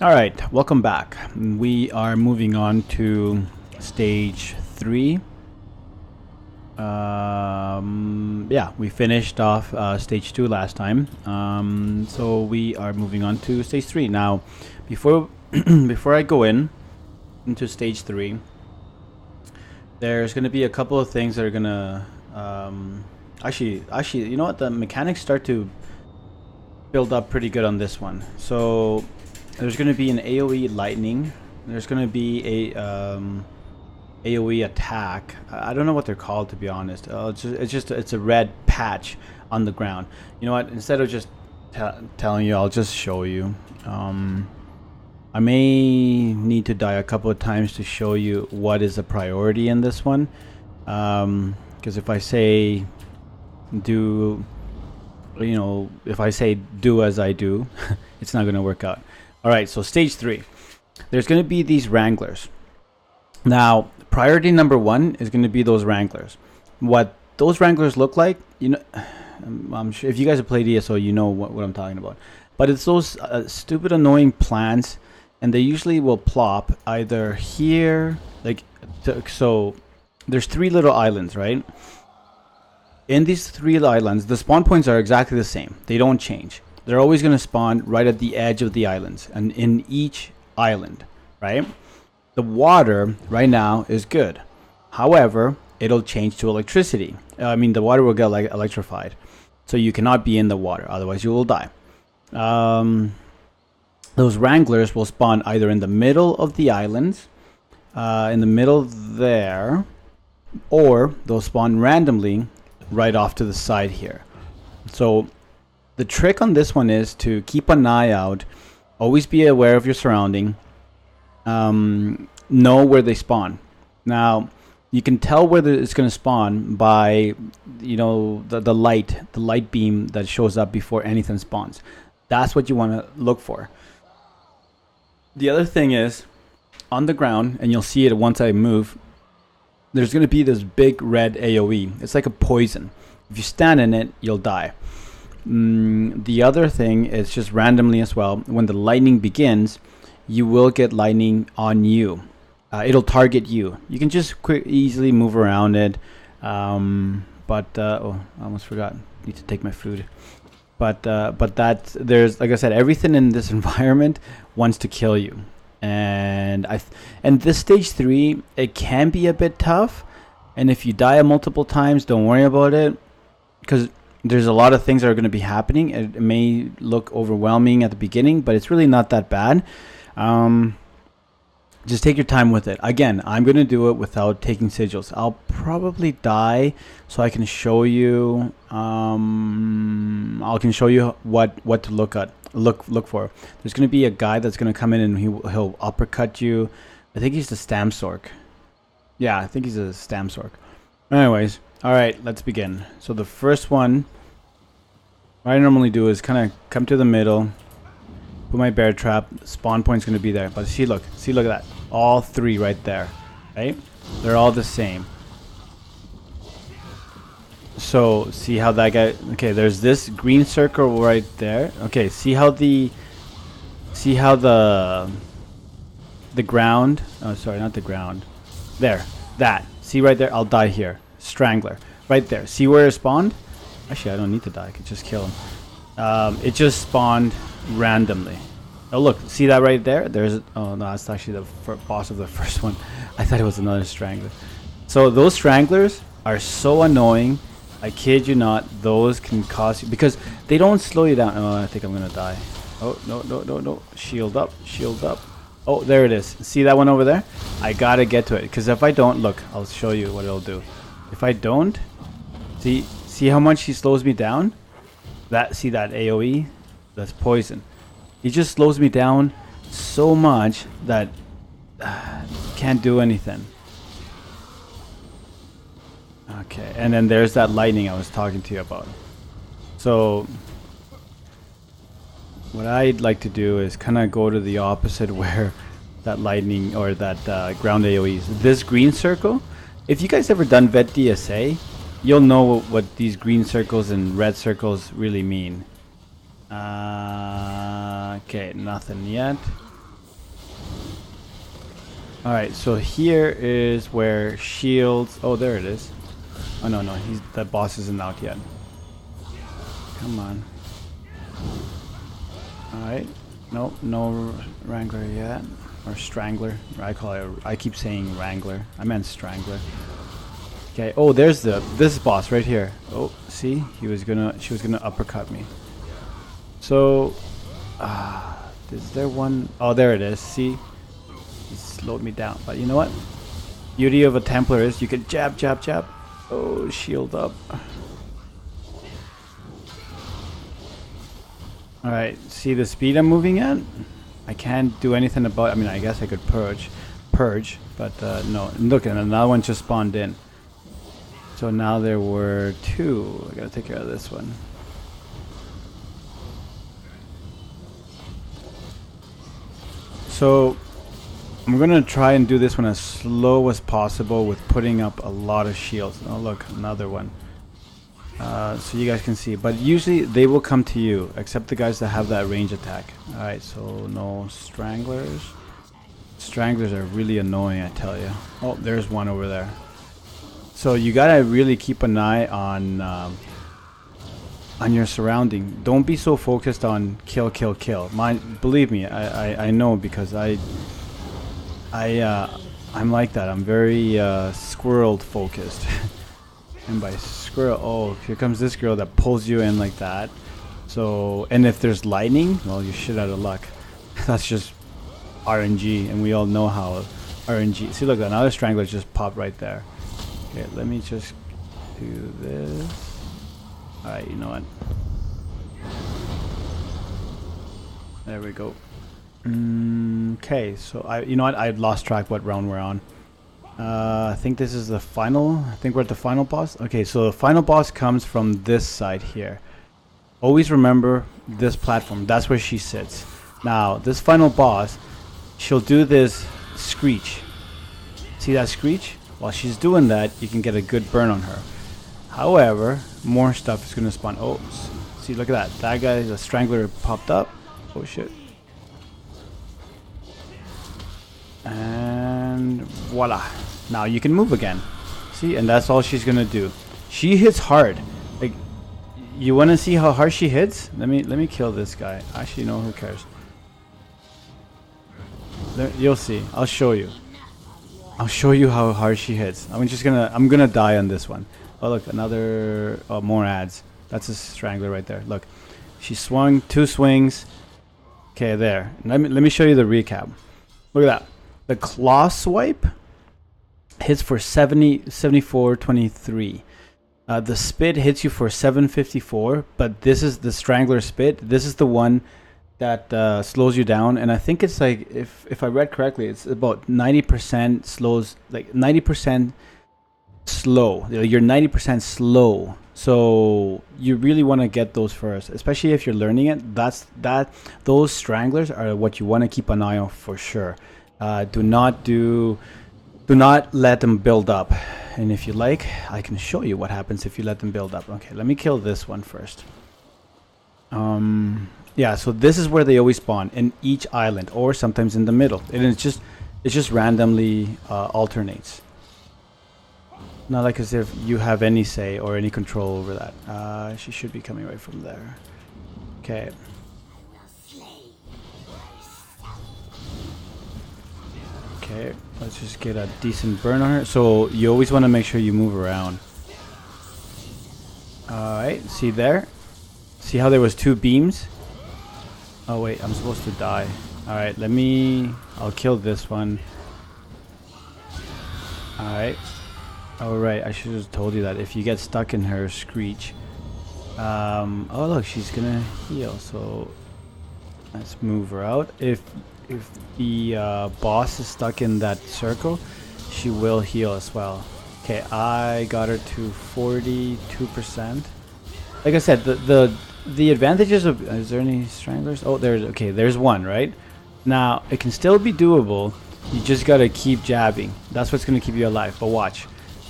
All right, welcome back. We are moving on to stage 3. Yeah, we finished off stage 2 last time. So we are moving on to stage 3 now. Before before I go into stage 3, there's going to be a couple of things that are going to actually, you know what? The mechanics start to build up pretty good on this one. So there's going to be an AoE lightning. There's going to be a AoE attack. I don't know what they're called, to be honest. It's a red patch on the ground. You know what? Instead of just telling you, I'll just show you. I may need to die a couple of times to show you what is a priority in this one. Because if I say do, you know, if I say do as I do, it's not going to work out. All right, so stage 3. There's going to be these wranglers. Now, priority number 1 is going to be those wranglers. What those wranglers look like, you know, I'm sure if you guys have played ESO, you know what I'm talking about. But it's those stupid, annoying plants, and they usually will plop either here, like, so there's 3 little islands, right? In these 3 islands, the spawn points are exactly the same. They don't change. They're always going to spawn right at the edge of the islands, and in each island, right? The water right now is good. However, it'll change to electricity. I mean, the water will get like electrified, so you cannot be in the water, otherwise you will die. Those wranglers will spawn either in the middle of the islands, in the middle there, or they'll spawn randomly right off to the side here. So the trick on this one is to keep an eye out, always be aware of your surrounding, know where they spawn. Now, you can tell where it's going to spawn by, you know, the light beam that shows up before anything spawns. That's what you want to look for. The other thing is, on the ground, and you'll see it once I move, there's going to be this big red AoE. It's like a poison. If you stand in it, you'll die. The other thing is just randomly as well. When the lightning begins, you will get lightning on you. It'll target you. You can just easily move around it. Oh, I almost forgot. Need to take my food. But there's, like I said, everything in this environment wants to kill you. And this stage 3, it can be a bit tough. And if you die multiple times, don't worry about it, because there's a lot of things that are going to be happening. It may look overwhelming at the beginning, but it's really not that bad. Just take your time with it. Again, I'm going to do it without taking sigils. I'll probably die so I can show you. I can show you what to look for. There's going to be a guy that's going to come in and he'll uppercut you. I think he's the stam sorc. Yeah, I think he's a stam sorc. Anyways, all right, let's begin. So the first one, what I normally do is kind of come to the middle, put my bear trap. Spawn point's going to be there. But look at that. All 3 right there, right? They're all the same. So see how that guy, okay, there's this green circle right there. Okay, see how the ground, oh sorry, not the ground. There, that. See right there, I'll die here. Strangler. Right there. See where it spawned? Actually, I don't need to die. I could just kill him. It just spawned randomly. Oh, look. See that right there? There's... Oh, no. That's actually the boss of the first one. I thought it was another strangler. So those stranglers are so annoying. I kid you not. Those can cause you... Because they don't slow you down. Oh, I think I'm going to die. Oh, no. Shield up. Oh, there it is. See that one over there? I got to get to it. Because if I don't... Look, I'll show you what it'll do. If I don't... See how much he slows me down? See that AoE? That's poison. He just slows me down so much that can't do anything. Okay, and then there's that lightning I was talking to you about. So what I'd like to do is kind of go to the opposite where that lightning or that ground AoE is. This green circle, if you guys ever done vet DSA, you'll know what these green circles and red circles really mean. Okay, nothing yet. Alright, so here is where shields... Oh, there it is. Oh, no, no. The boss isn't out yet. Come on. Alright. Nope, no Wrangler yet. Or Strangler. I keep saying Wrangler. I meant Strangler. Okay. Oh, there's this boss right here. Oh, see? She was gonna uppercut me. So... is there one? Oh, there it is. See? He slowed me down. But you know what? Beauty of a Templar is you can jab, jab, jab. Oh, shield up. Alright, see the speed I'm moving at? I can't do anything about it. I mean, I guess I could purge, but no. Look, and another one just spawned in. So now there were two. I gotta take care of this one. So I'm gonna try and do this one as slow as possible with putting up a lot of shields. Oh look, another one. So you guys can see, but usually they will come to you, except the guys that have that range attack. Alright, so no stranglers. Stranglers are really annoying, I tell you. Oh, there's one over there. So you gotta really keep an eye on your surrounding. Don't be so focused on kill, kill, kill. Believe me, I know, because I'm like that. I'm very squirrel focused. And by squirrel, oh, here comes this girl that pulls you in like that. So, and if there's lightning, well, you're shit out of luck. That's just RNG, and we all know how RNG. See, look, another strangler just popped right there. Okay, let me just do this. Alright, you know what? There we go. Okay, so you know what? I lost track what round we're on. I think this is the final. I think we're at the final boss. Okay, so the final boss comes from this side here. Always remember this platform. That's where she sits. Now, this final boss, she'll do this screech. See that screech? While she's doing that, you can get a good burn on her. However, more stuff is going to spawn. Oh, see, look at that. That guy, the strangler, popped up. Oh, shit. And voila. Now you can move again. See, and that's all she's going to do. She hits hard. Like, you want to see how hard she hits? Let me kill this guy. Actually, no, who cares? There, you'll see. I'll show you. I'll show you how hard she hits. I'm gonna die on this one. Oh look, another more ads. That's a strangler right there. Look, she swung 2 swings. Okay, there. Let me show you the recap. Look at that. The claw swipe hits for 74.23. The spit hits you for 754, but this is the strangler spit. This is the one that slows you down, and I think it's like, if I read correctly, it's about 90% slows, like 90% slow. You're 90% slow, so you really want to get those first, especially if you're learning it. Those stranglers are what you want to keep an eye on for sure. Do not let them build up, and if you like, I can show you what happens if you let them build up. Okay, let me kill this one first. Yeah, so this is where they always spawn, in each island, or sometimes in the middle. And it just randomly alternates. Not like as if you have any say or any control over that. She should be coming right from there. Okay. Okay, let's just get a decent burn on her. So you always want to make sure you move around. Alright, see there? See how there was 2 beams? Oh wait, I'm supposed to die. Alright, I'll kill this one. Alright. Alright, I should have told you that if you get stuck in her screech. Oh look, she's gonna heal, so let's move her out. If the boss is stuck in that circle, she will heal as well. Okay, I got her to 42%. Like I said, the advantages of... Is there any stranglers? Oh, there's one, right? Now, it can still be doable. You just gotta keep jabbing. That's what's gonna keep you alive. But watch.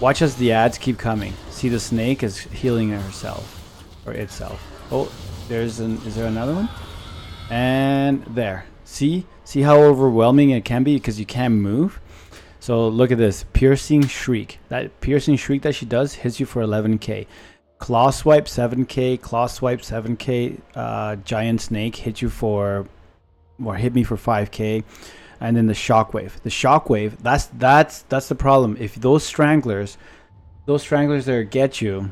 Watch as the ads keep coming. See, the snake is healing herself. Or itself. Oh, is there another one? And there. See how overwhelming it can be because you can't move. So look at this piercing shriek. That piercing shriek that she does hits you for 11k. Claw swipe 7k. Claw swipe 7k. Giant snake hit you for, or hit me for 5k. And then the shockwave. The shockwave. That's the problem. If those stranglers that get you,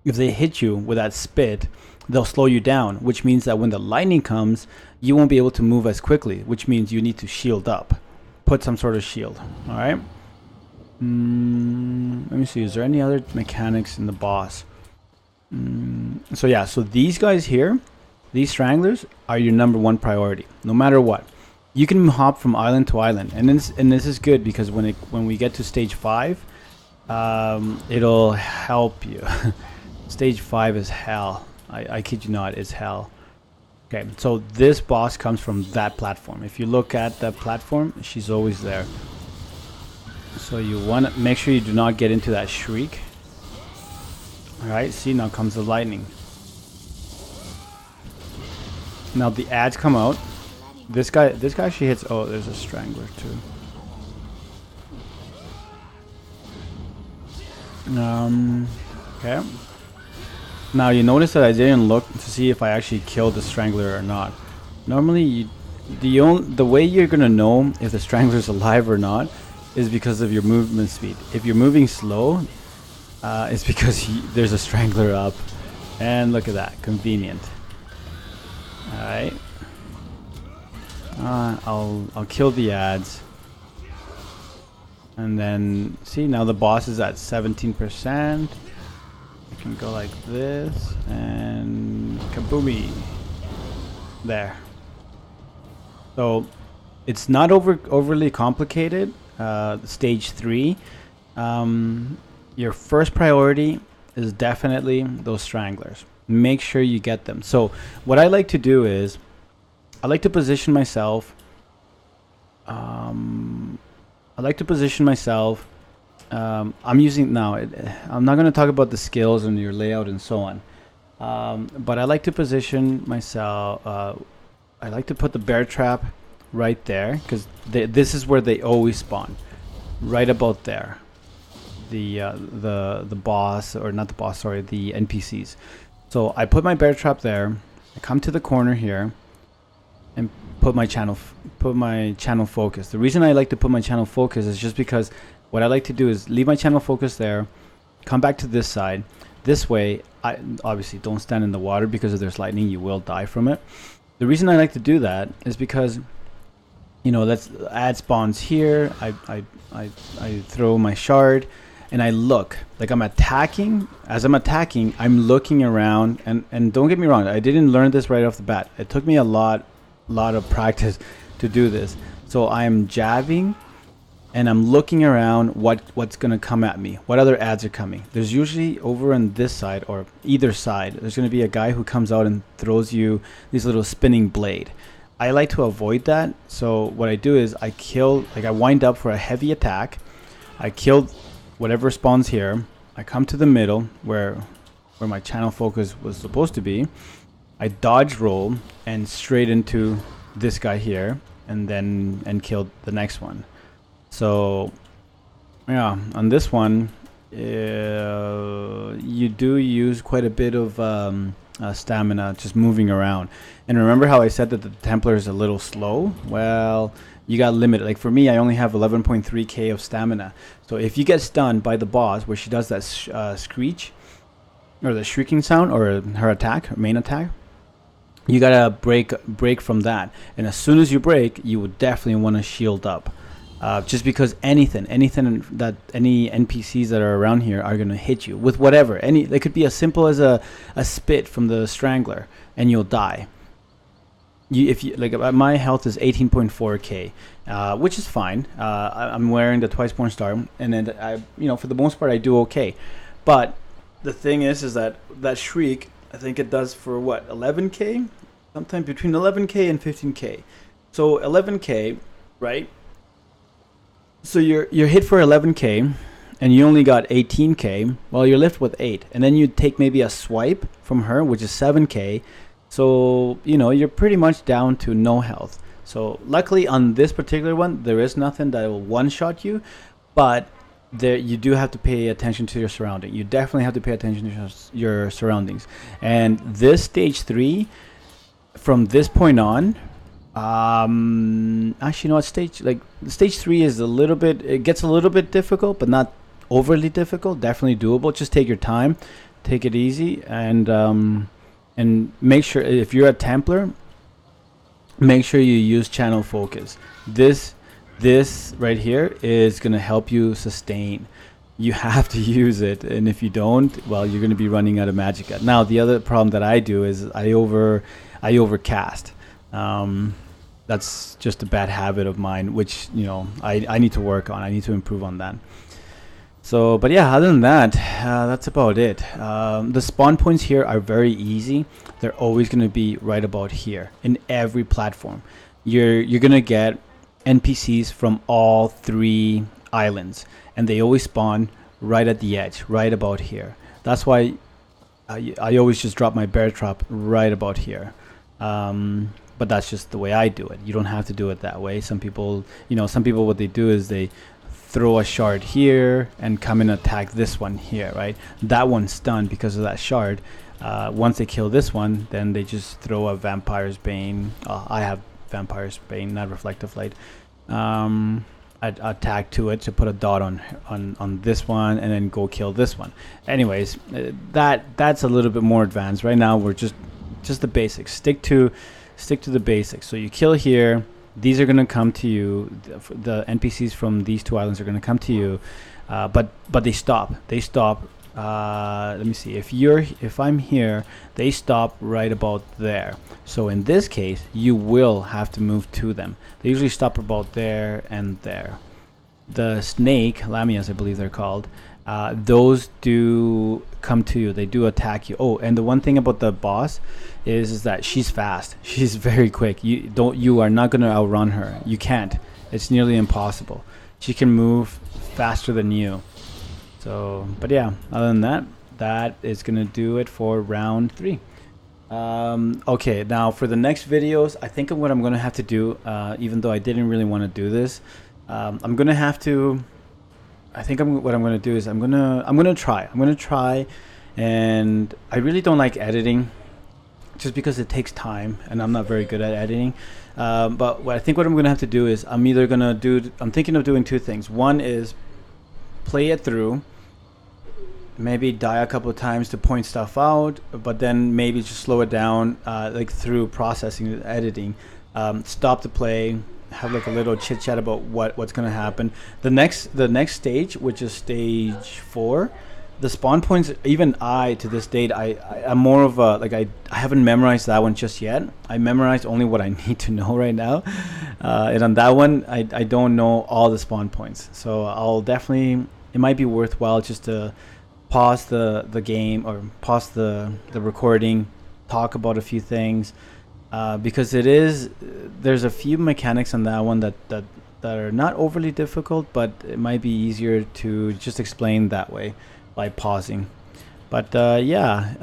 if they hit you with that spit, they'll slow you down, which means that when the lightning comes, you won't be able to move as quickly, which means you need to shield up. Put some sort of shield. All right. Let me see. Is there any other mechanics in the boss? So yeah. So these guys here, these stranglers, are your #1 priority, no matter what. You can hop from island to island, and this is good because when we get to stage 5, it'll help you. Stage 5 is hell. I kid you not, it's hell. Okay, so this boss comes from that platform. If you look at that platform, she's always there. So you want to make sure you do not get into that shriek. Alright, see, now comes the lightning. Now the ads come out. This guy actually hits. Oh, there's a strangler too. Okay. Now you notice that I didn't look to see if I actually killed the strangler or not. Normally, the way you're gonna know if the strangler is alive or not is because of your movement speed. If you're moving slow, it's because there's a strangler up. And look at that, convenient. All right. I'll kill the ads. And then see, now the boss is at 17%. I can go like this and kaboomy. There. So it's not overly complicated. Stage 3. Your first priority is definitely those stranglers. Make sure you get them. So what I like to do is I like to position myself. I'm using now. I'm not going to talk about the skills and your layout and so on. But I like to position myself. I like to put the bear trap right there because this is where they always spawn, right about there. The boss, or not the boss, sorry, the NPCs. So I put my bear trap there. I come to the corner here and put my channel focus. The reason I like to put my channel focus is just because what I like to do is leave my channel focus there, come back to this side. This way, I obviously don't stand in the water because if there's lightning, you will die from it. The reason I like to do that is because, you know, let's add spawns here. I throw my shard and I look like I'm attacking. As I'm attacking, I'm looking around, and don't get me wrong, I didn't learn this right off the bat. It took me a lot of practice to do this. So I'm jabbing and I'm looking around what's gonna come at me. What other ads are coming? There's usually over on this side or either side, there's gonna be a guy who comes out and throws you this little spinning blade. I like to avoid that. So what I do is I wind up for a heavy attack. I killed whatever spawns here. I come to the middle where my channel focus was supposed to be. I dodge roll and straight into this guy here, and killed the next one. So yeah, on this one, you do use quite a bit of stamina just moving around. And remember how I said that the Templar is a little slow? Well, you got limited. Like for me, I only have 11.3k of stamina. So if you get stunned by the boss where she does that screech or the shrieking sound, or her attack, her main attack, you gotta break from that. And as soon as you break, you would definitely want to shield up. Just because anything that any NPCs that are around here are gonna hit you with whatever. It could be as simple as a spit from the strangler, and you'll die. If you like, my health is 18.4k, which is fine. I'm wearing the twice born star, and then for the most part I do okay. But the thing is that shriek, I think it does for what, 11k, sometime between 11k and 15k. So 11k, right? So you're hit for 11k, and you only got 18k. Well, you're left with 8, and then you take maybe a swipe from her, which is 7k. So you're pretty much down to no health. So luckily on this particular one, there is nothing that will one-shot you, but there you do have to pay attention to your surrounding. You definitely have to pay attention to your surroundings. And this stage 3, from this point on, actually, no, stage 3 is a little bit, it gets a little bit difficult, but not overly difficult. Definitely doable. Just take your time, take it easy, and make sure, if you're a Templar, make sure you use channel focus. This right here is going to help you sustain. You have to use it, and if you don't, well, you're going to be running out of magic. Now the other problem that I do is I overcast. That's just a bad habit of mine, which, you know, I need to work on. I need to improve on that. So, but yeah, other than that, that's about it. The spawn points here are very easy. They're always going to be right about here in every platform. You're going to get NPCs from all 3 islands, and they always spawn right at the edge, right about here. That's why I always just drop my bear trap right about here. But that's just the way I do it. You don't have to do it that way. Some people, what they do is they throw a shard here and come and attack this one here, right? That one's stunned because of that shard. Once they kill this one, then they just throw a Vampire's Bane. I have Vampire's Bane, not Reflective Light. Attack to it to put a dot on this one, and then go kill this one. Anyways, that's a little bit more advanced. Right now we're just the basics. Stick to the basics. So you kill here. These are going to come to you. The NPCs from these 2 islands are going to come to you, but they stop. Let me see. If I'm here, they stop right about there. So in this case, you will have to move to them. They usually stop about there and there. The snake, lamias, I believe they're called. Those do come to you. They do attack you. Oh, and the one thing about the boss is that she's fast. She's very quick. You are not going to outrun her. You can't. It's nearly impossible. She can move faster than you. So, but yeah, other than that, that is going to do it for round 3. Okay, now for the next videos, I think what I'm going to have to do, even though I didn't really want to do this, I'm going to have to, what I'm going to do is I'm going to try, and I really don't like editing just because it takes time and I'm not very good at editing. But what I'm going to have to do is I'm thinking of doing 2 things. One is play it through, maybe die a couple of times to point stuff out, but then maybe just slow it down, like through processing and editing. Stop the play, have like a little chit chat about what's going to happen. The next stage, which is stage 4, the spawn points, even to this date, I'm more of a, like, I haven't memorized that one just yet. I memorized only what I need to know right now. And on that one, I don't know all the spawn points. So I'll definitely, it might be worthwhile just to pause the game, or pause the recording, talk about a few things, because there's a few mechanics on that one that are not overly difficult, but it might be easier to just explain that way by pausing. But yeah,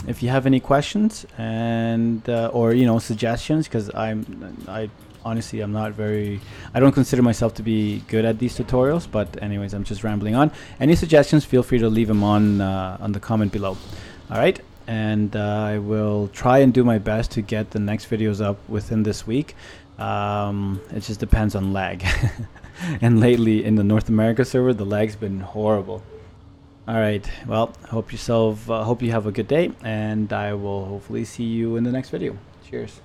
if you have any questions and or suggestions, because I honestly, I'm not very, I don't consider myself to be good at these tutorials, but anyways, I'm just rambling on. Any suggestions, feel free to leave them on the comment below. All right, and I will try and do my best to get the next videos up within this week. It just depends on lag. And lately in the North America server, the lag's been horrible. All right, well, hope you have a good day, and I will hopefully see you in the next video. Cheers.